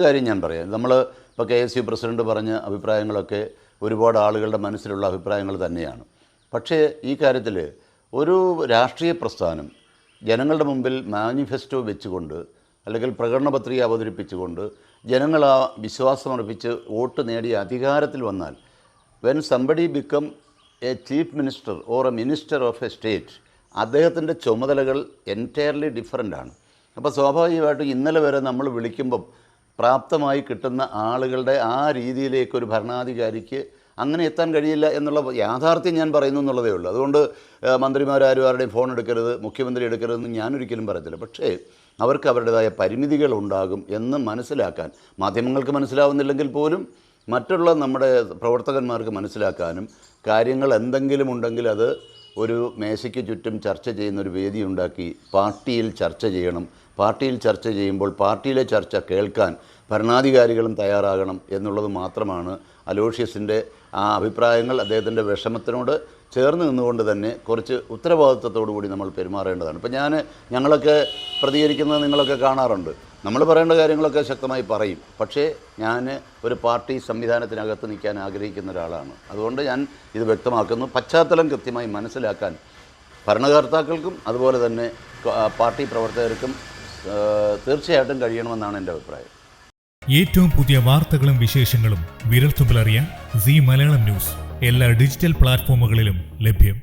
കാര്യം ഞാൻ പറയാം. നമ്മൾ ഇപ്പോൾ KSU പ്രസിഡന്റ് പറഞ്ഞ അഭിപ്രായങ്ങളൊക്കെ ഒരുപാട് ആളുകളുടെ മനസ്സിലുള്ള അഭിപ്രായങ്ങൾ തന്നെയാണ്. പക്ഷേ ഈ കാര്യത്തിൽ ഒരു രാഷ്ട്രീയ പ്രസ്ഥാനം ജനങ്ങളുടെ മുമ്പിൽ മാനിഫെസ്റ്റോ വെച്ചുകൊണ്ട് അല്ലെങ്കിൽ പ്രകടന പത്രിക അവതരിപ്പിച്ചുകൊണ്ട് ജനങ്ങൾ ആ വിശ്വാസമർപ്പിച്ച് വോട്ട് നേടി അധികാരത്തിൽ വന്നാൽ when somebody become A chief minister or A minister of A state അദ്ദേഹത്തിൻ്റെ ചുമതലകൾ എൻറ്റയർലി ഡിഫറൻ്റാണ്. അപ്പോൾ സ്വാഭാവികമായിട്ടും ഇന്നലെ വരെ നമ്മൾ വിളിക്കുമ്പം പ്രാപ്തമായി കിട്ടുന്ന ആളുകളുടെ ആ രീതിയിലേക്കൊരു ഭരണാധികാരിക്ക് അങ്ങനെ എത്താൻ കഴിയില്ല എന്നുള്ള യാഥാർത്ഥ്യം ഞാൻ പറയുന്നു എന്നുള്ളതേ ഉള്ളൂ. അതുകൊണ്ട് മന്ത്രിമാരാരും ആരുടെയും ഫോൺ എടുക്കരുത്, മുഖ്യമന്ത്രി എടുക്കരുതെന്ന് ഞാനൊരിക്കലും പറയത്തില്ല. പക്ഷേ അവർക്ക് അവരുടേതായ പരിമിതികളുണ്ടാകും എന്ന് മനസ്സിലാക്കാൻ മാധ്യമങ്ങൾക്ക് മനസ്സിലാവുന്നില്ലെങ്കിൽ പോലും മറ്റുള്ള നമ്മുടെ പ്രവർത്തകന്മാർക്ക് മനസ്സിലാക്കാനും കാര്യങ്ങൾ എന്തെങ്കിലും ഉണ്ടെങ്കിൽ അത് ഒരു മേശയ്ക്ക് ചുറ്റും ചർച്ച ചെയ്യുന്നൊരു വേദി ഉണ്ടാക്കി പാർട്ടിയിൽ ചർച്ച ചെയ്യണം. പാർട്ടിയിൽ ചർച്ച ചെയ്യുമ്പോൾ പാർട്ടിയിലെ ചർച്ച കേൾക്കാൻ ഭരണാധികാരികളും തയ്യാറാകണം എന്നുള്ളത് മാത്രമാണ് അലോഷ്യസിൻ്റെ ആ അഭിപ്രായങ്ങൾ. അദ്ദേഹത്തിൻ്റെ വിഷമത്തിനോട് ചേർന്ന് നിന്നുകൊണ്ട് തന്നെ കുറച്ച് ഉത്തരവാദിത്വത്തോടു കൂടി നമ്മൾ പെരുമാറേണ്ടതാണ്. ഇപ്പം ഞങ്ങളൊക്കെ പ്രതികരിക്കുന്നത് നിങ്ങളൊക്കെ കാണാറുണ്ട്. നമ്മൾ പറയേണ്ട കാര്യങ്ങളൊക്കെ ശക്തമായി പറയും. പക്ഷേ ഞാൻ ഒരു പാർട്ടി സംവിധാനത്തിനകത്ത് നിൽക്കാൻ ആഗ്രഹിക്കുന്ന ഒരാളാണ്. അതുകൊണ്ട് ഞാൻ ഇത് വ്യക്തമാക്കുന്നു. പശ്ചാത്തലം കൃത്യമായി മനസ്സിലാക്കാൻ ഭരണകർത്താക്കൾക്കും അതുപോലെ തന്നെ പാർട്ടി പ്രവർത്തകർക്കും തീർച്ചയായിട്ടും കഴിയണമെന്നാണ് എൻ്റെ അഭിപ്രായം. ഏറ്റവും പുതിയ വാർത്തകളും വിശേഷങ്ങളും വിരൽത്തുമ്പിലറിയാൻ സീ മലയാളം ന്യൂസ് എല്ലാ ഡിജിറ്റൽ പ്ലാറ്റ്ഫോമുകളിലും ലഭ്യം.